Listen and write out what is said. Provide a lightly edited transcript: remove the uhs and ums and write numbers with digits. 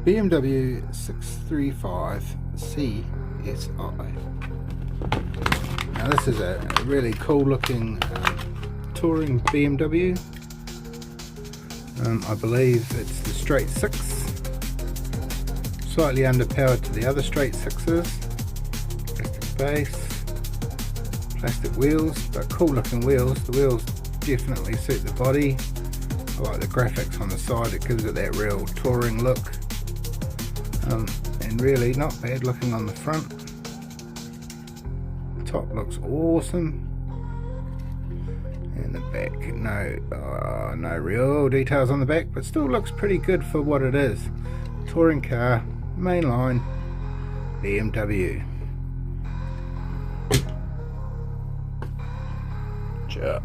BMW 635 CSI. Now this is a really cool looking touring BMW. I believe it's the straight 6, slightly underpowered to the other straight 6s. Plastic base, plastic wheels, but cool looking wheels. The wheels definitely suit the body. I like the graphics on the side, it gives it that real touring look. And really not bad looking on the front. Top looks awesome. And the back, no real details on the back, but still looks pretty good for what it is. Touring car, mainline, BMW. Ciao.